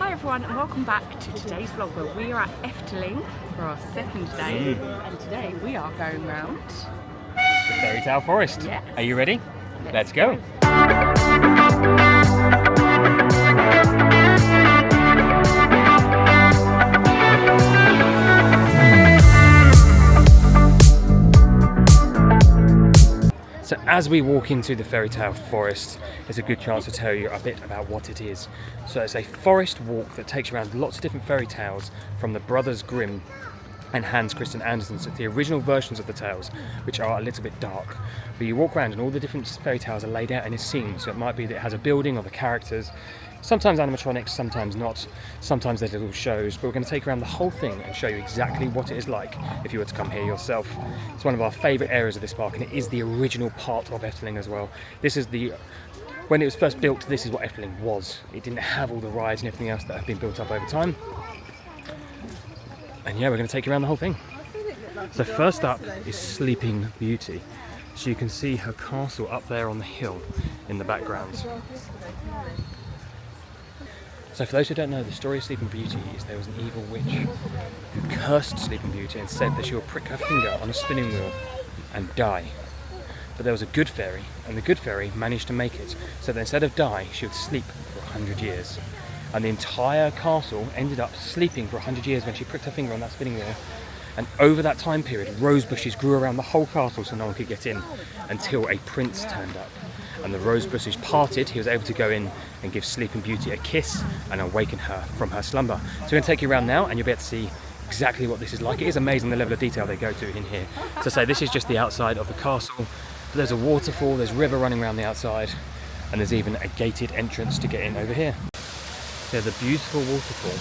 Hi everyone and welcome back to today's vlog where we are at Efteling for our second day and today we are going round the Fairytale Forest. Yes. Are you ready? Let's go. So as we walk into the Fairytale Forest, it's a good chance to tell you a bit about what it is. So it's a forest walk that takes you around lots of different fairy tales from the Brothers Grimm and Hans Christian Andersen, so the original versions of the tales, which are a little bit dark. But you walk around and all the different fairy tales are laid out in a scene, so it might be that it has a building or the characters, sometimes animatronics, sometimes not, sometimes there's little shows, but we're going to take around the whole thing and show you exactly what it is like if you were to come here yourself. It's one of our favourite areas of this park and it is the original part of Efteling as well. This is when it was first built, this is what Efteling was. It didn't have all the rides and everything else that have been built up over time. And yeah, we're going to take you around the whole thing. So first up is Sleeping Beauty. So you can see her castle up there on the hill in the background. So for those who don't know, the story of Sleeping Beauty is there was an evil witch who cursed Sleeping Beauty and said that she would prick her finger on a spinning wheel and die. But there was a good fairy, and the good fairy managed to make it so that instead of die, she would sleep for 100 years. And the entire castle ended up sleeping for 100 years when she pricked her finger on that spinning wheel. And over that time period, rose bushes grew around the whole castle so no one could get in until a prince turned up. And the rose bushes parted, he was able to go in and give Sleeping Beauty a kiss and awaken her from her slumber. So we're going to take you around now and you'll be able to see exactly what this is like. It is amazing the level of detail they go to in here. So say this is just the outside of the castle, but there's a waterfall, there's a river running around the outside, and there's even a gated entrance to get in over here. There's a beautiful waterfall,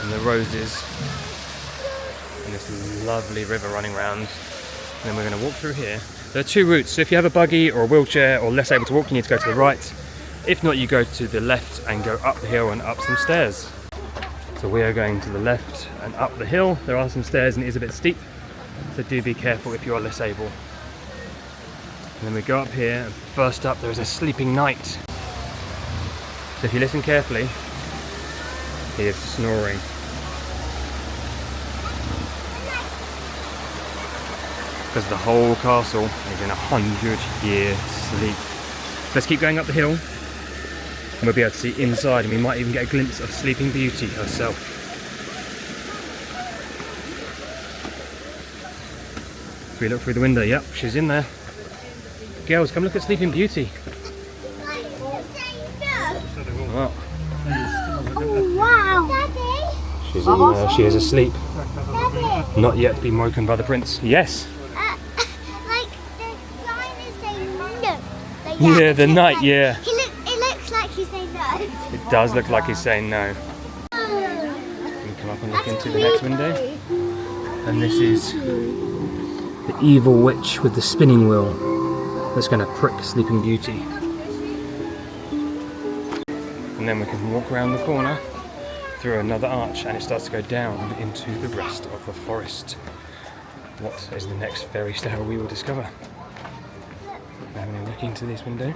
and the roses, and this lovely river running around. And then we're going to walk through here. There are two routes, so if you have a buggy or a wheelchair or less able to walk, you need to go to the right. If not, you go to the left and go up the hill and up some stairs. So we are going to the left and up the hill. There are some stairs and it is a bit steep, so do be careful if you are less able. And then we go up here, and first up there is a sleeping knight. So if you listen carefully, he is snoring. Because the whole castle is in 100-year sleep. Let's keep going up the hill and we'll be able to see inside, and we might even get a glimpse of Sleeping Beauty herself. If we look through the window, yep, she's in there. Girls, come look at Sleeping Beauty. Oh. Oh wow! Daddy? She's in there, she is asleep. Daddy? Not yet been woken by the prince. Yes? Like the sign is saying no. Like Yeah, the knight, yeah. It looks like he's saying no. It does look like he's saying no. We can come up and look into the next window. And this is the evil witch with the spinning wheel that's going to prick Sleeping Beauty. And then we can walk around the corner through another arch and it starts to go down into the rest of the forest. What is the next fairy tale we will discover? We're having a look into these windows.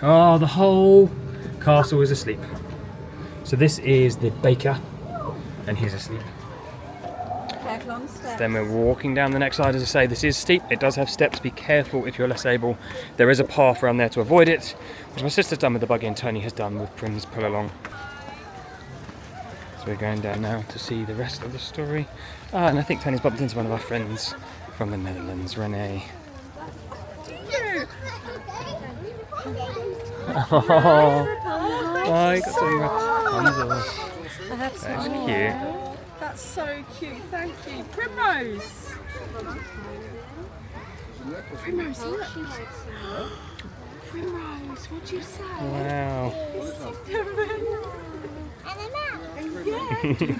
Oh, the whole castle is asleep. So this is the baker and he's asleep. Then we're walking down the next side. As I say, this is steep, it does have steps, be careful if you're less able. There is a path around there to avoid it, which my sister's done with the buggy and Tony has done with Prim's pull along. So we're going down now to see the rest of the story. And I think Tony's bumped into one of our friends from the Netherlands, Renee. Oh, I got some Rapunzel. That's cute. That's so cute, thank you. Primrose! Primrose, look! Primrose, what'd you say? Wow. Yeah.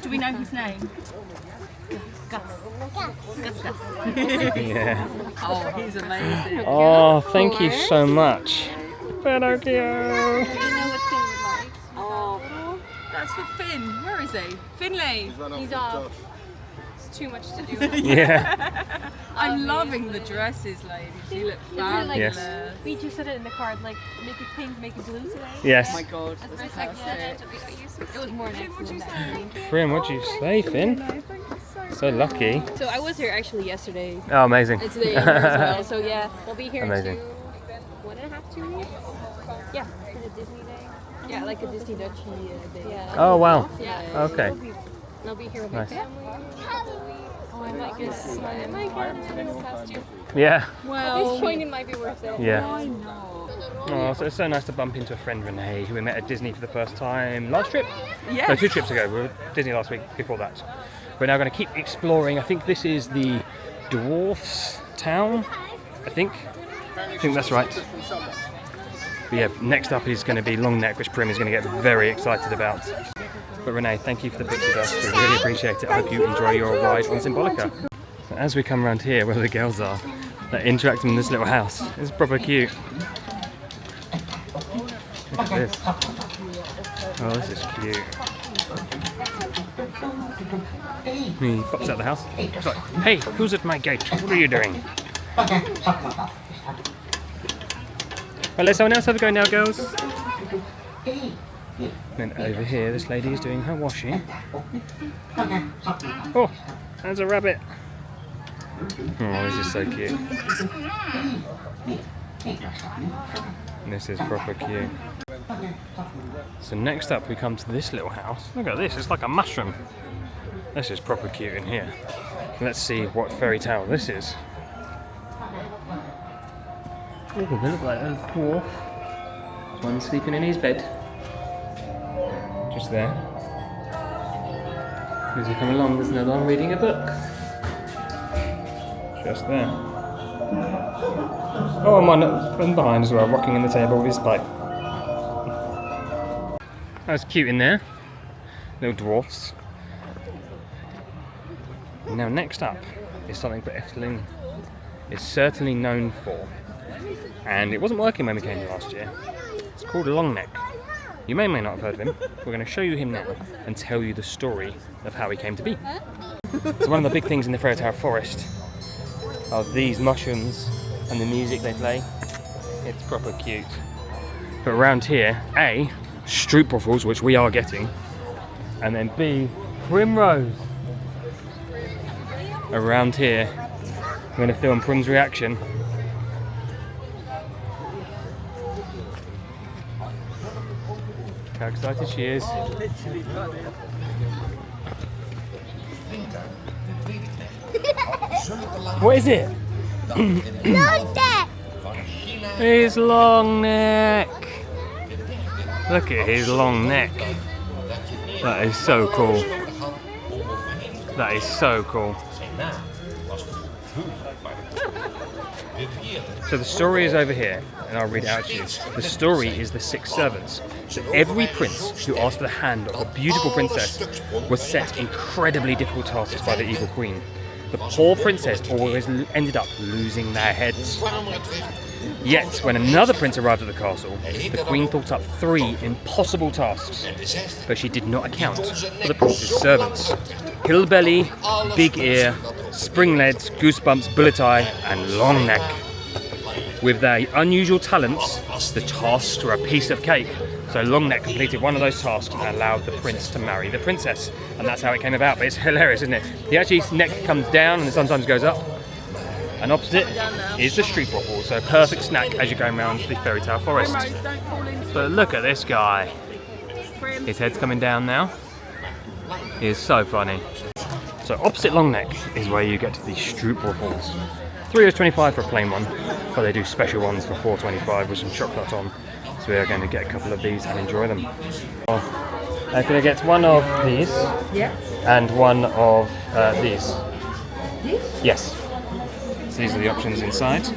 Do we know his name? Gus. Gus. Yeah. Oh, he's amazing. Oh, thank you so much. Pinocchio. Oh, that's for Finn. Where is he? Finley. He's our too much to do. Yeah. I'm loving the dresses, ladies. You look fabulous. Yes. We just said it in the card, like make it pink, make it blue today. Yes. Oh my god, that's perfect. It was more next to that. Finn, what'd you say, Finn? So lucky. So I was here actually yesterday. Oh, amazing. And today as well. So yeah, we'll be here Amazing. in 2 weeks. Yeah, for the Disney day. Yeah, like a Disney Dutchie day. Yeah. Oh, wow. Yeah. Okay. I'll be here with Nice. my family. Oh, I might get a costume. Yeah. At this point, it might be worth it. Yeah. I know. Oh, so it's so nice to bump into a friend, Renee, who we met at Disney for the first time last trip. Yes. No, 2 trips ago. We were at Disney last week, before that. We're now going to keep exploring. I think this is the Dwarfs Town, I think that's right. But yeah, next up is going to be Long Neck, which Prim is going to get very excited about. But Renee, thank you for the books with us. We really appreciate it. I hope you enjoy your ride on Symbolica. So as we come around here, where the girls are, they're interacting in this little house. It's proper cute. Look at this. Oh, this is cute. He pops out the house. He's like, hey, who's at my gate? What are you doing? Well, let someone else have a go now, girls. Then over here, this lady is doing her washing. Oh, there's a rabbit. Oh, this is so cute. This is proper cute. So next up we come to this little house. Look at this, it's like a mushroom. This is proper cute in here. Let's see what Fairytale this is. Oh, they look like a dwarf. There's one sleeping in his bed. Just there. As we come along, there's another one reading a book. Just there. Oh, and one behind as well, rocking on the table with his pipe. That's cute in there. Little dwarfs. Now next up is something that Efteling is certainly known for. And it wasn't working when we came here last year. It's called Long Neck. You may or may not have heard of him. We're going to show you him now and tell you the story of how he came to be. So one of the big things in the Fairytale forest are these mushrooms and the music they play. It's proper cute. But around here, A, stroopwafels, which we are getting, and then B, primrose. Around here, we're going to film Prim's reaction. How excited she is. What is it? Long neck. His long neck. Look at his long neck. That is so cool. That is so cool. So the story is over here, and I'll read it out to you. The story is the 6 servants. So every prince who asked for the hand of a beautiful princess was set incredibly difficult tasks by the evil queen. The poor princess always ended up losing their heads. Yet, when another prince arrived at the castle, the queen thought up 3 impossible tasks, but she did not account for the prince's servants. Hillbelly, Big Ear, Springlegs, Goosebumps, Bullet Eye, and Long Neck. With their unusual talents, the tasks were a piece of cake. So Long Neck completed one of those tasks and allowed the prince to marry the princess. And that's how it came about, but it's hilarious, isn't it? His neck comes down and sometimes goes up. And opposite is the stroopwafel, so a perfect snack as you're going around the Fairytale forest. But look at this guy. His head's coming down now. He is so funny. So opposite Long Neck is where you get to the stroopwafels. €3.25 for a plain one, but they do special ones for $4.25 with some chocolate on. So we are going to get a couple of these and enjoy them. I'm going to get one of these and one of these. These? Yes. So these are the options inside.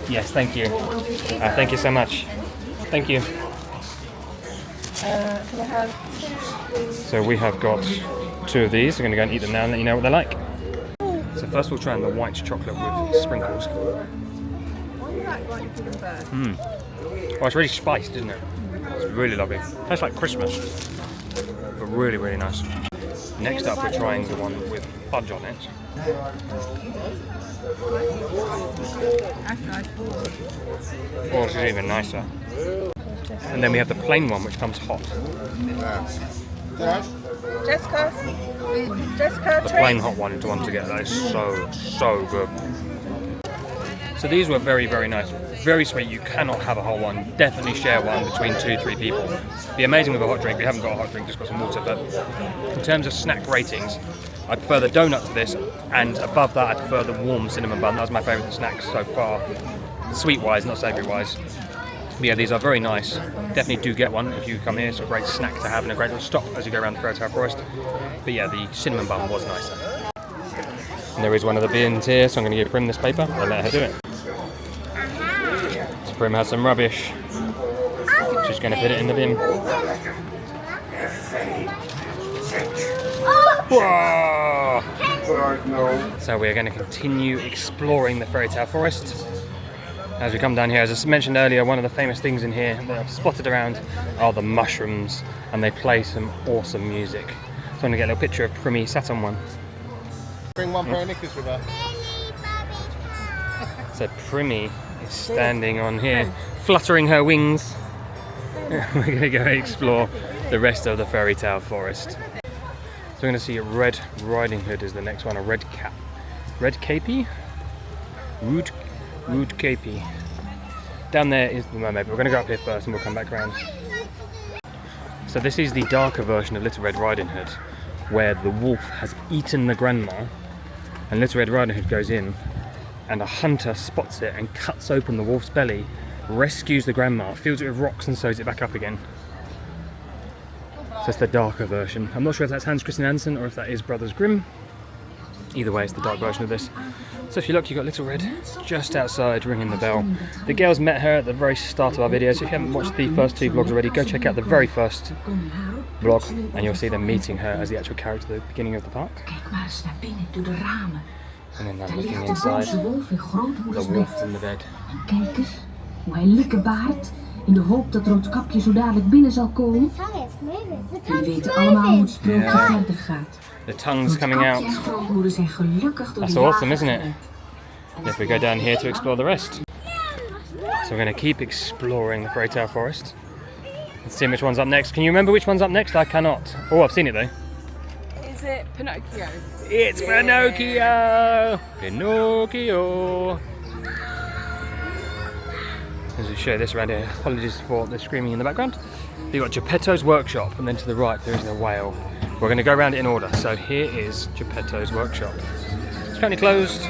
Yes, thank you. Thank you so much. Thank you. Can I have... So we have got 2 of these. We're going to go and eat them now and let you know what they're like. So first we'll try the white chocolate with sprinkles. Oh, it's really spiced, isn't it? It's really lovely. Tastes like Christmas, but really, really nice. Next up, we're trying the one with fudge on it. Oh, this is even nicer. And then we have the plain one, which comes hot. Jessica, The plain hot one is the one to get. That is so good. So these were very, very nice. Very sweet. You cannot have a whole one. Definitely share one between 2-3 people. Be amazing with a hot drink. We haven't got a hot drink, just got some water. But in terms of snack ratings, I prefer the donut to this, and above that I prefer the warm cinnamon bun. That was my favourite snacks so far. Sweet wise, not savoury wise. But yeah, these are very nice. Definitely do get one if you come here. It's a great snack to have and a great little stop as you go around the Fairytale Forest. But yeah, the cinnamon bun was nicer. And there is one of the bins here, so I'm going to give Prim this paper and let her do it. So Prim has some rubbish. She's going to put it in the bin. Whoa! So we're going to continue exploring the Fairytale Forest. As we come down here, as I mentioned earlier, one of the famous things in here that I've spotted around are the mushrooms, and they play some awesome music. So I'm going to get a little picture of Primmy sat on one. Bring one pair of knickers with her. So Primmy is standing on here, fluttering her wings. We're going to go explore the rest of the Fairytale Forest. So we're going to see a Red Riding Hood is the next one, a red cap. Red capey? Rude capey. Down there is the mermaid, but we're going to go up here first and we'll come back around. So this is the darker version of Little Red Riding Hood, where the wolf has eaten the grandma, and Little Red Riding Hood goes in, and a hunter spots it and cuts open the wolf's belly, rescues the grandma, fills it with rocks and sews it back up again. So it's the darker version. I'm not sure if that's Hans Christian Andersen or if that is Brothers Grimm. Either way, it's the dark version of this. So if you look, you've got Little Red just outside ringing the bell. The girls met her at the very start of our video, so if you haven't watched the first 2 vlogs already, go check out the very first vlog and you'll see them meeting her as the actual character at the beginning of the park. And then I'm looking inside, the wolf in the bed. Kijk eens, hoe hij likken baart in de hoop dat Roodkapje zo dadelijk binnen zal komen. Jullie weten allemaal hoe het sprookje verder gaat. The tongue's coming out. That's awesome, isn't it? If we go down here to explore the rest. So we're going to keep exploring the Fairytale Forest. Let's see which one's up next. Can you remember which one's up next? I cannot. Oh, I've seen it though. Is it Pinocchio? It's Pinocchio! Pinocchio! As we show this around here, apologies for the screaming in the background. You've got Geppetto's Workshop, and then to the right there is the whale. We're going to go around it in order. So here is Geppetto's Workshop. It's currently closed,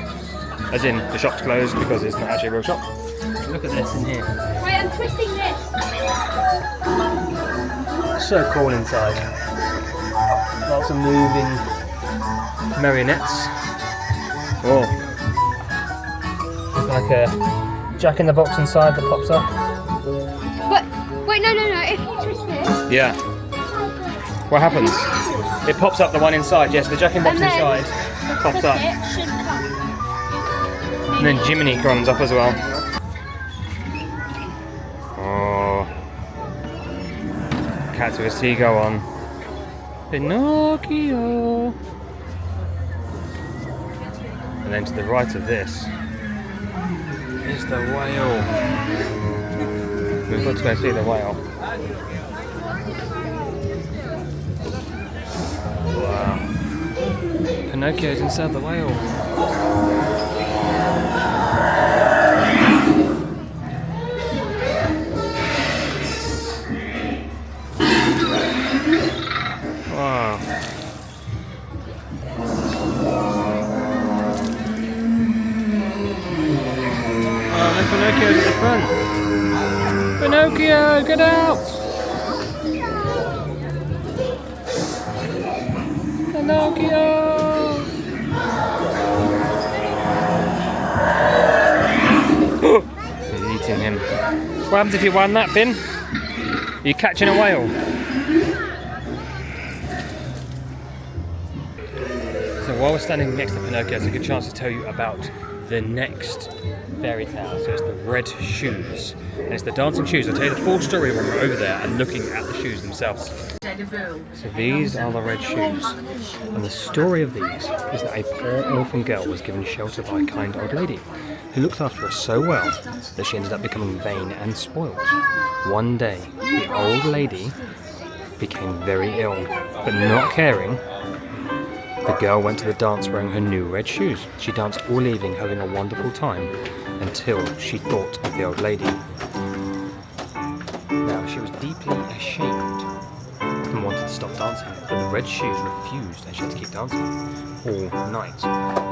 as in the shop's closed because it's not actually a real shop. Look at this in here. Wait, I'm twisting this. So cool inside. Lots of moving marionettes. Oh. It's like a Jack in the Box inside that pops up. But wait, no. If you twist this, Yeah. What happens? It pops up the one inside, yes, the Jack in the Box And then inside pops up. it should come. And then Jiminy comes up as well. Oh. Cat with a seagull on. Pinocchio. And then to the right of this is the whale. We've got to go see the whale. Wow. Pinocchio's inside the whale. Wow. Oh, look, Pinocchio's at the front. Pinocchio, get out! Pinocchio! He's eating him. What happens if you won that, Finn? Are you catching a whale? So while we're standing next to Pinocchio, it's a good chance to tell you about the next Fairytale, so it's the red shoes. And it's the dancing shoes. I'll tell you the full story when we're over there and looking at the shoes themselves. So these are the red shoes. And the story of these is that a poor orphan girl was given shelter by a kind old lady who looked after her so well that she ended up becoming vain and spoiled. One day, the old lady became very ill, but not caring, the girl went to the dance wearing her new red shoes. She danced all evening, having a wonderful time, until she thought of the old lady. Now, she was deeply ashamed and wanted to stop dancing, but the red shoes refused and she had to keep dancing all night.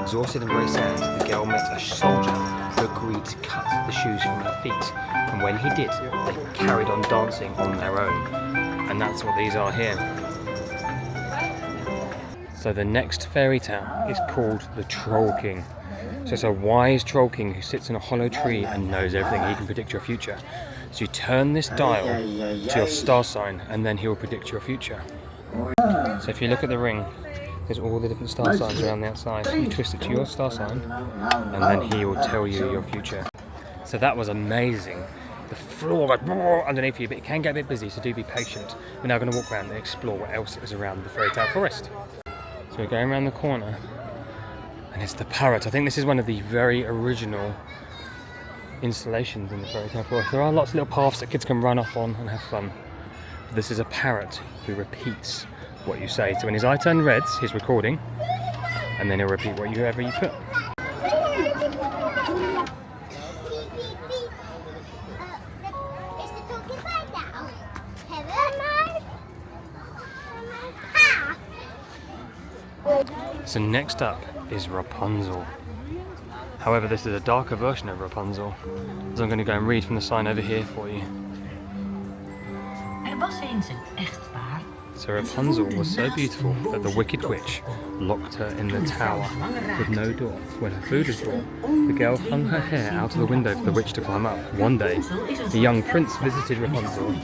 Exhausted and very sad, the girl met a soldier who agreed to cut the shoes from her feet, and when he did, they carried on dancing on their own. And that's what these are here. So the next fairy tale is called the Troll King. So it's a wise troll king who sits in a hollow tree and knows everything. He can predict your future. So you turn this dial to your star sign and then he will predict your future. So if you look at the ring, there's all the different star signs around the outside. So you twist it to your star sign and then he will tell you your future. So that was amazing. The floor goes underneath you, but it can get a bit busy, so do be patient. We're now going to walk around and explore what else is around the Fairytale Forest. So we're going around the corner, and it's the parrot. I think this is one of the very original installations in the Fairytale Forest. There are lots of little paths that kids can run off on and have fun. But this is a parrot who repeats what you say. So when his eye turns red, he's recording, and then he'll repeat whatever you put. So next up is Rapunzel. However, this is a darker version of Rapunzel, so I'm going to go and read from the sign over here for you. So Rapunzel was so beautiful that the Wicked Witch locked her in the tower with no door. When her food was brought, the girl flung her hair out of the window for the witch to climb up. One day, the young prince visited Rapunzel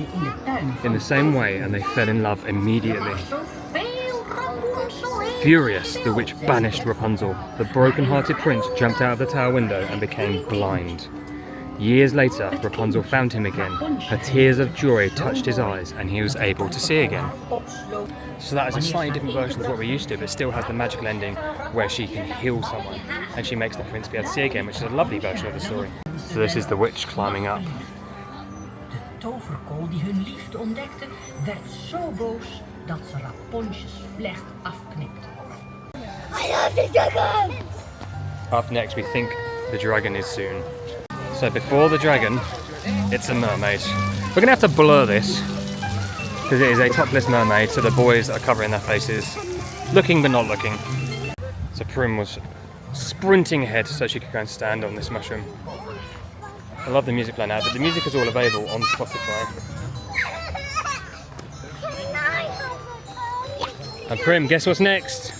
in the same way and they fell in love immediately. Furious, the witch banished Rapunzel. The broken-hearted prince jumped out of the tower window and became blind. Years later, Rapunzel found him again. Her tears of joy touched his eyes and he was able to see again. So that is a slightly different version of what we're used to, but still has the magical ending where she can heal someone and she makes the prince be able to see again, which is a lovely version of the story. So this is the witch climbing up. De toverkool die hun liefde ontdekte, werd zo boos dat ze Rapunzel's vlecht afknipte. I love the dragon! Up next, we think the dragon is soon. So before the dragon, it's a mermaid. We're going to have to blur this because it is a topless mermaid, so the boys are covering their faces, looking but not looking. So Prim was sprinting ahead so she could go and stand on this mushroom. I love the music playing now, but the music is all available on Spotify. And Prim, guess what's next?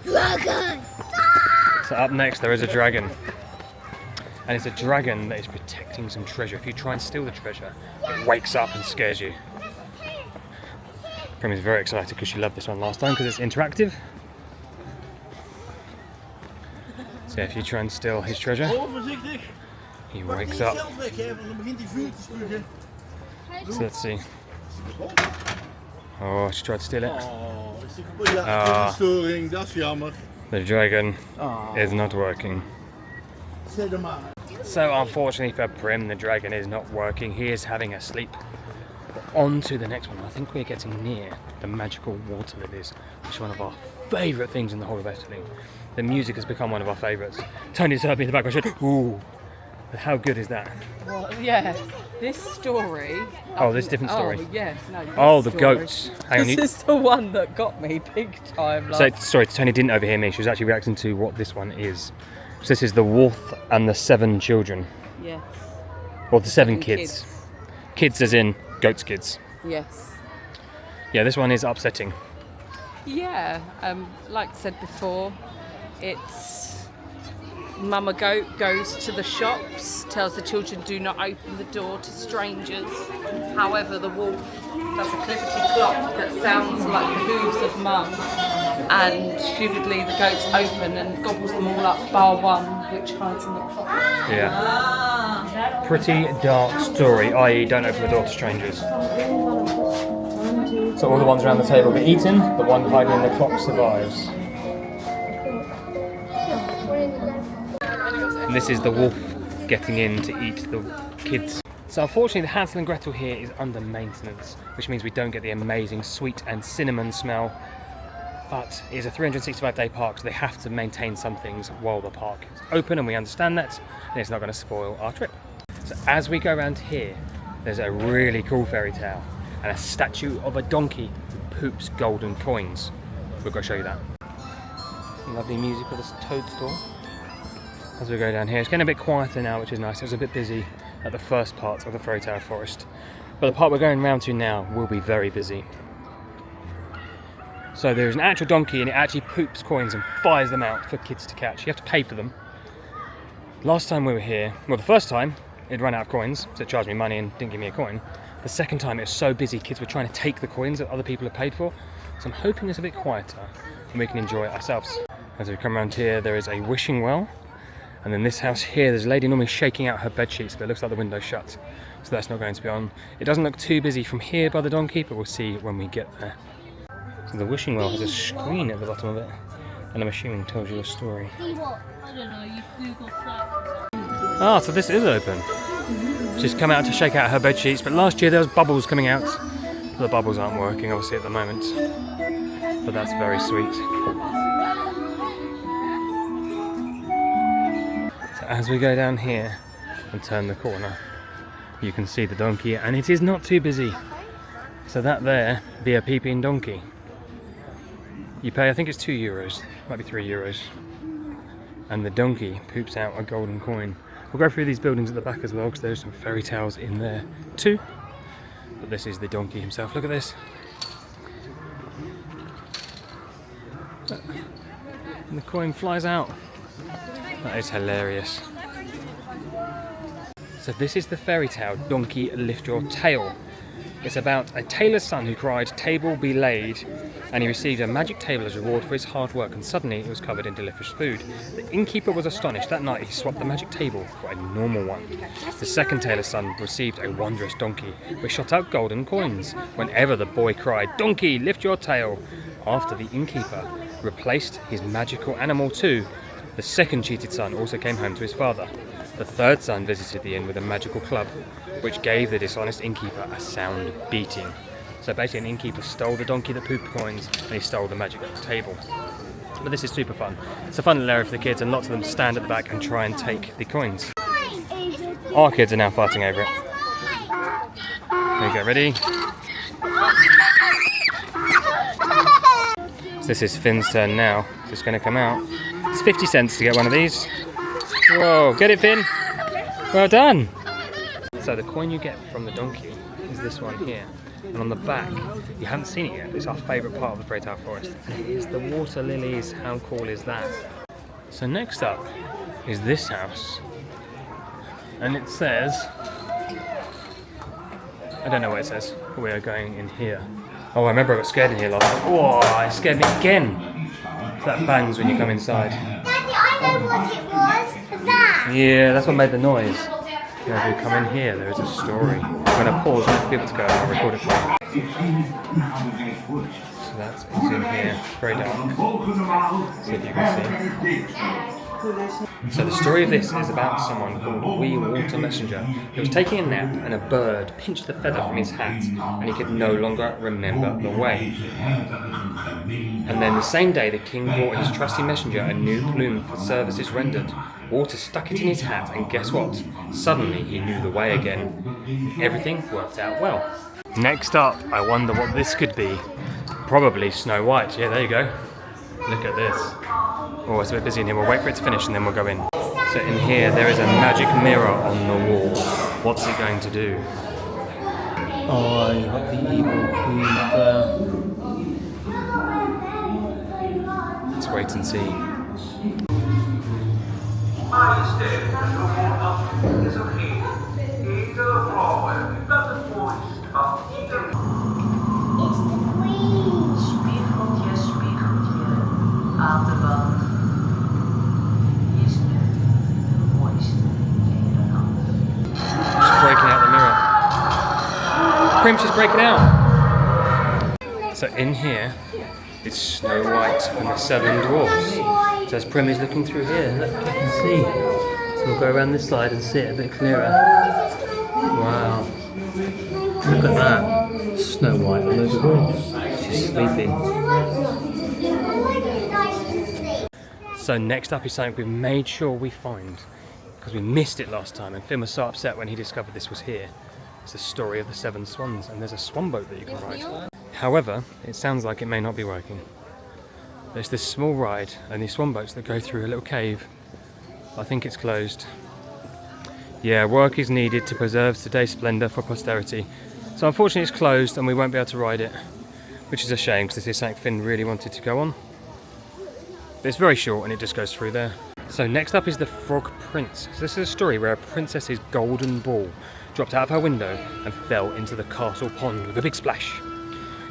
Dragon! So up next there is a dragon. And it's a dragon that is protecting some treasure. If you try and steal the treasure, it wakes up and scares you. Prim is very excited because she loved this one last time because it's interactive. So if you try and steal his treasure, he wakes up. So let's see. Oh, she tried to steal it. The dragon is not working. So unfortunately for Prim, the dragon is not working. He is having a sleep. But on to the next one. I think we're getting near the magical water lilies, which is one of our favourite things in the whole of Efteling. The music has become one of our favourites. Tony's heard me in the background. Ooh, how good is that? Well, yeah, this story. Oh, this different story. Oh, yes, no. Oh, the goats. Hang on. This is the one that got me big time. So, sorry, Tony didn't overhear me. She was actually reacting to what this one is. So this is the wolf and the 7 children. Yes. Or the 7 kids. Kids as in goats kids. Yes. Yeah, this one is upsetting. Yeah, like I said before, it's Mama Goat goes to the shops, tells the children do not open the door to strangers. However, the wolf does a clippity clop that sounds like the hooves of Mum. and stupidly the goats open and gobbles them all up, bar one, which hides in the closet. Yeah. Pretty dark story, i.e. don't open the door to strangers. So all the ones around the table get eaten, the one hiding in the clock survives. And this is the wolf getting in to eat the kids. So unfortunately the Hansel and Gretel here is under maintenance, which means we don't get the amazing sweet and cinnamon smell. But it is a 365-day park, so they have to maintain some things while the park is open, and we understand that, and it's not going to spoil our trip. So as we go around here, there's a really cool fairy tale and a statue of a donkey who poops golden coins. We're going to show you that. Lovely music with this toadstool. As we go down here, it's getting a bit quieter now, which is nice. It was a bit busy at the first part of the Fairytale forest, but the part we're going round to now will be very busy. So there's an actual donkey and it actually poops coins and fires them out for kids to catch. You have to pay for them. Last time we were here, well, the first time it ran out of coins, so it charged me money and didn't give me a coin. The second time it was so busy, kids were trying to take the coins that other people had paid for. So I'm hoping it's a bit quieter and we can enjoy it ourselves. As we come around here, there is a wishing well. And then this house here, there's a lady normally shaking out her bed sheets, but it looks like the window's shut. So that's not going to be on. It doesn't look too busy from here by the donkey, but we'll see when we get there. So the wishing well has a screen at the bottom of it, and I'm assuming it tells you a story. Ah, so this is open. She's come out to shake out her bed sheets, but last year there was bubbles coming out. The bubbles aren't working, obviously, at the moment. But that's very sweet. As we go down here and turn the corner, you can see the donkey, and it is not too busy. So that there be a peeping donkey. You pay, I think it's €2, might be €3, and the donkey poops out a golden coin. We'll go through these buildings at the back as well, because there's some fairy tales in there too. But this is the donkey himself. Look at this. And the coin flies out. That is hilarious. So this is the fairy tale, Donkey Lift Your Tail. It's about a tailor's son who cried, "Table be laid," and he received a magic table as reward for his hard work, and suddenly it was covered in delicious food. The innkeeper was astonished. That night he swapped the magic table for a normal one. The second tailor's son received a wondrous donkey, which shot out golden coins whenever the boy cried, "Donkey, lift your tail." After the innkeeper replaced his magical animal too, the second cheated son also came home to his father. The third son visited the inn with a magical club, which gave the dishonest innkeeper a sound beating. So basically an innkeeper stole the donkey that pooped coins, and he stole the magic table. But this is super fun. It's a fun little area for the kids, and lots of them stand at the back and try and take the coins. Our kids are now fighting over it. There you go, ready? So this is Finn's turn now. It's just going to come out. It's 50 cents to get one of these. Whoa, get it, Finn! Well done! So the coin you get from the donkey is this one here. And on the back, you haven't seen it yet, but it's our favourite part of the Fairytale forest. And it is the water lilies. How cool is that? So next up is this house. And it says... I don't know what it says, but we are going in here. Oh, I remember I got scared in here last time. Whoa, it scared me again! That bangs when you come inside. Daddy, I know what it was. That. Yeah, that's what made the noise. And as we come in here, there is a story. I'm going to pause for people to go and I'll record it for you. So that's it's in here. Very dark. See if you can see. So the story of this is about someone called Wee Water Messenger. He was taking a nap and a bird pinched the feather from his hat and he could no longer remember the way. And then the same day the king brought his trusty messenger a new plume for services rendered. Water stuck it in his hat and guess what? Suddenly he knew the way again. Everything worked out well. Next up, I wonder what this could be. Probably Snow White. Yeah, there you go. Look at this. Oh, it's a bit busy in here. We'll wait for it to finish and then we'll go in. So in here, there is a magic mirror on the wall. What's it going to do? Oh, you've got the evil queen up there. Let's wait and see. Prim's just breaking out. So in here, it's Snow White and the Seven Dwarfs. So as Prim is looking through here, look, you can see. So we'll go around this side and see it a bit clearer. Wow. Look at that. Snow White and the Dwarfs. She's sleeping. So next up is something we've made sure we find, because we missed it last time and Finn was so upset when he discovered this was here. It's the story of the Seven Swans, and there's a swan boat that you can ride. However, it sounds like it may not be working. There's this small ride and these swan boats that go through a little cave. I think it's closed. Yeah, work is needed to preserve today's splendour for posterity. So unfortunately it's closed and we won't be able to ride it, which is a shame because this is something Finn really wanted to go on. But it's very short and it just goes through there. So next up is the Frog Prince. So this is a story where a princess's golden ball dropped out of her window and fell into the castle pond with a big splash.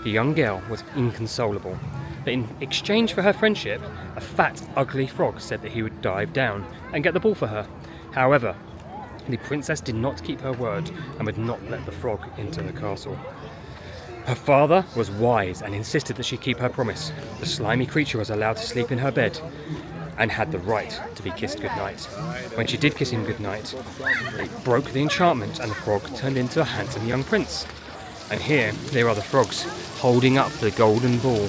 The young girl was inconsolable, but in exchange for her friendship, a fat, ugly frog said that he would dive down and get the ball for her. However, the princess did not keep her word and would not let the frog into the castle. Her father was wise and insisted that she keep her promise. The slimy creature was allowed to sleep in her bed and had the right to be kissed goodnight. When she did kiss him goodnight, they broke the enchantment and the frog turned into a handsome young prince. And here, there are the frogs holding up the golden ball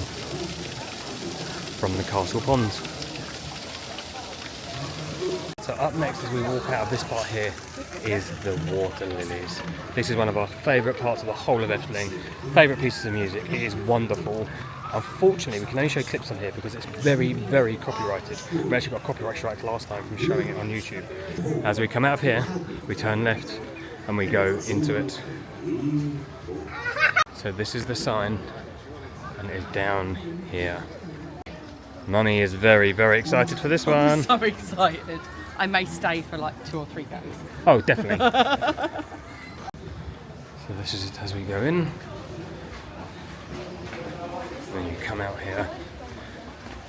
from the castle pond. So up next as we walk out of this part here is the water lilies. This is one of our favourite parts of the whole of Efteling. Favourite pieces of music. It is wonderful. Unfortunately, we can only show clips on here because it's very, very copyrighted. We actually got a copyright strike last time from showing it on YouTube. As we come out of here, we turn left and we go into it. So this is the sign, and it's down here. Mummy is very, very excited for this one. I'm so excited. I may stay for like 2 or 3 goes. Oh, definitely. So this is it as we go in. When you come out here,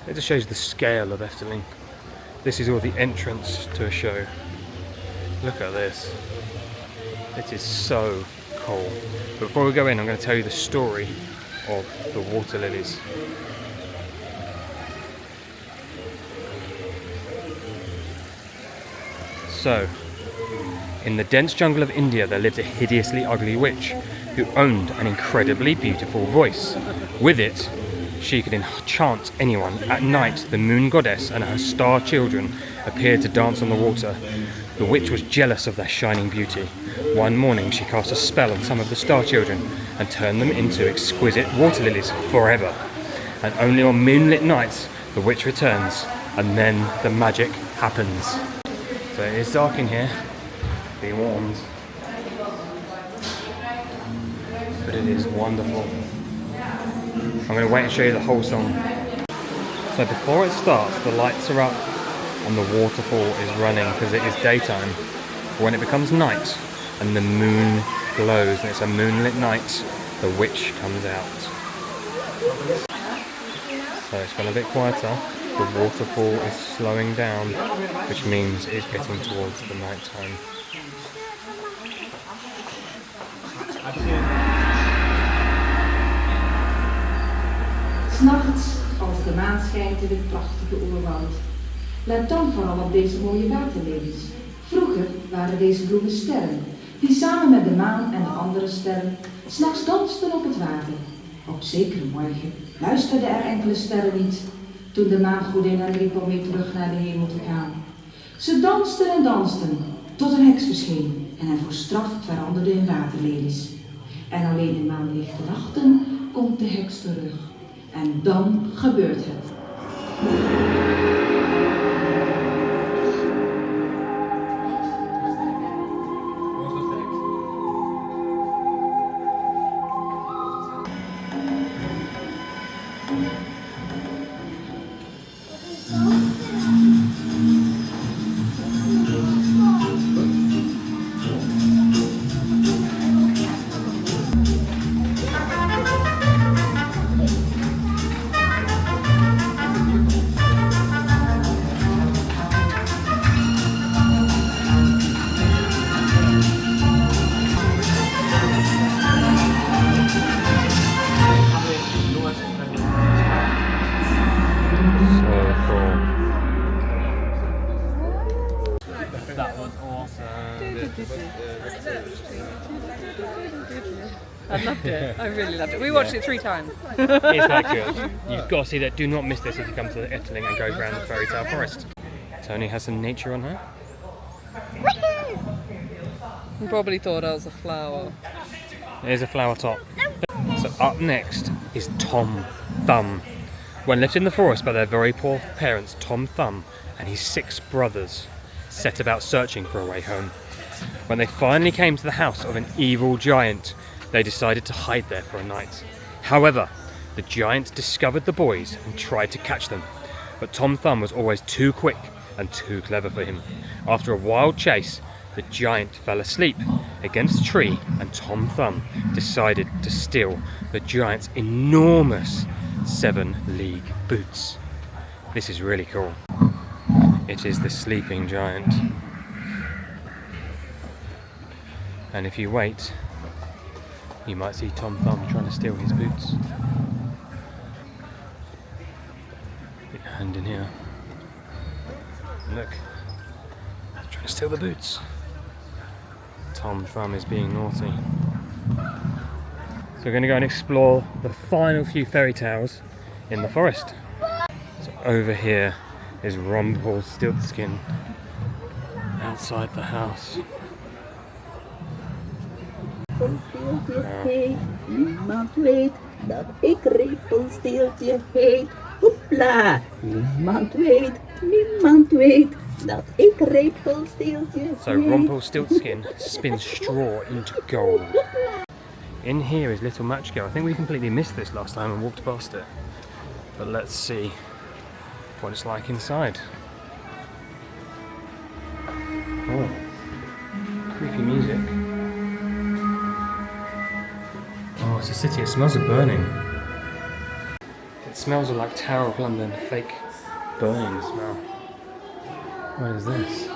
it just shows the scale of Efteling. This is all the entrance to a show. Look at this. It is so cool. But before we go in, I'm going to tell you the story of the water lilies. So, in the dense jungle of India there lived a hideously ugly witch who owned an incredibly beautiful voice. With it, she could enchant anyone. At night, the moon goddess and her star children appeared to dance on the water. The witch was jealous of their shining beauty. One morning, she cast a spell on some of the star children and turned them into exquisite water lilies forever. And only on moonlit nights, the witch returns, and then the magic happens. So it is dark in here, be warned, but it is wonderful. I'm going to wait and show you the whole song. So before it starts, the lights are up and the waterfall is running because it is daytime. But when it becomes night and the moon glows and it's a moonlit night, the witch comes out. So it's gone a bit quieter. The waterfall is slowing down, which means it's getting towards the night time. S'nachts, als de maan schijnt in het prachtige oerwoud, let dan vooral op deze mooie waterlelies. Vroeger waren deze bloemen sterren, die samen met de maan en de andere sterren 's nachts dansten op het water. Op zekere morgen luisterden er enkele sterren niet, toen de maangodin hen riep om weer terug naar de hemel te gaan. Ze dansten en dansten, tot een heks verscheen en hen voor straf veranderde in waterlelies. En alleen in maanlichte nachten komt de heks terug. En dan gebeurt het. I loved it. I really loved it. We watched it 3 times. It's that good. You've got to see that. Do not miss this if you come to Efteling and go around the Fairytale Forest. Tony has some nature on her. You probably thought I was a flower. There's a flower top. So up next is Tom Thumb. When left in the forest by their very poor parents, Tom Thumb and his 6 brothers set about searching for a way home. When they finally came to the house of an evil giant, they decided to hide there for a night. However, the giant discovered the boys and tried to catch them, but Tom Thumb was always too quick and too clever for him. After a wild chase, the giant fell asleep against a tree, and Tom Thumb decided to steal the giant's enormous 7-league boots. This is really cool. It is the sleeping giant. And if you wait, you might see Tom Thumb trying to steal his boots. Put your hand in here. Look, he's trying to steal the boots. Tom Thumb is being naughty. So we're going to go and explore the final few fairy tales in the forest. So over here is Rumpelstiltskin outside the house. Niemand weet dat ik Rumpelstiltsje heet. Hoepla! Niemand weet dat ik Rumpelstiltsje heet. So Rumpelstiltskin spins straw into gold. In here is Little Match Girl. I think we completely missed this last time and walked past it. But let's see what it's like inside. Oh, creepy music. Oh, it's a city. It smells of burning. It smells of like Tower of London, fake burning smell. What is this?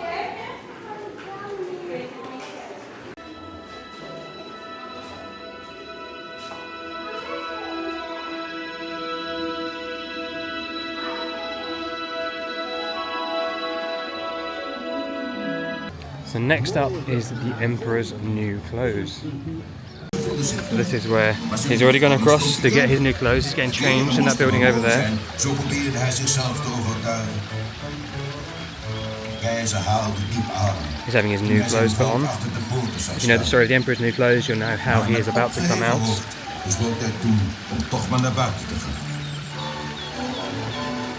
So next up is the Emperor's new clothes. So this is where he's already gone across to get his new clothes. He's getting changed in that building over there. He's having his new clothes put on. If you know the story of the Emperor's new clothes, you'll know how he is about to come out.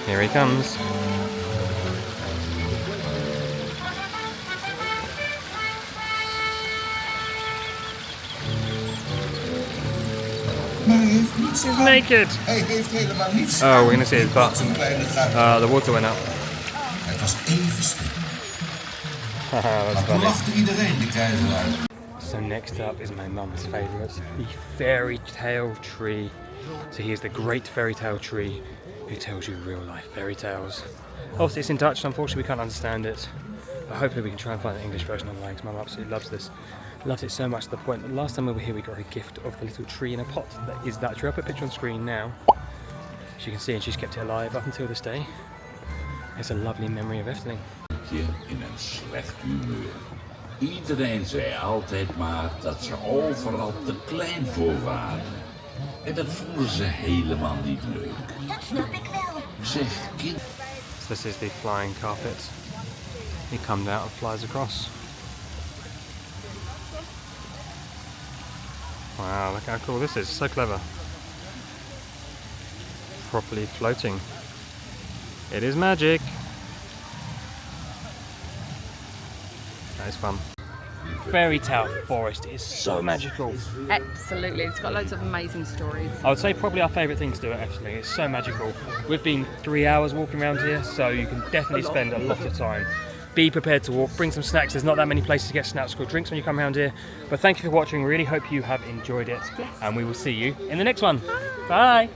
Here he comes. He's naked! Hij heeft helemaal niets. Oh, we're gonna see his butt. The water went up. Het was even stil. Haha, that's Toen funny. lachte iedereen de keizer uit. So next up is my mum's favourite, the Fairytale tree. So here's the great Fairytale tree who tells you real life fairy tales. Obviously it's in Dutch, so unfortunately we can't understand it. But hopefully we can try and find an English version online because Mum absolutely loves this. Loves it so much to the point that last time we were here we got a gift of the little tree in a pot. That is that tree. I'll put a picture on screen now. As you can see, and she's kept it alive up until this day. It's a lovely memory of Efteling. In een slecht humeur. Iedereen zei altijd maar dat ze overal te klein voor waren. En dat vonden ze helemaal niet leuk. Dat snap ik wel. Zeg, kind. So this is the flying carpet. He comes out and flies across. Wow, look how cool this is. So clever. Properly floating. It is magic. That is fun. Fairytale Forest is so magical. Absolutely, it's got loads of amazing stories. I would say probably our favourite thing to do at Efteling. It's so magical. We've been 3 hours walking around here, so you can definitely spend a lot of time. Be prepared to walk, bring some snacks. There's not that many places to get snacks or drinks when you come around here. But thank you for watching. Really hope you have enjoyed it. And we will see you in the next one. Bye.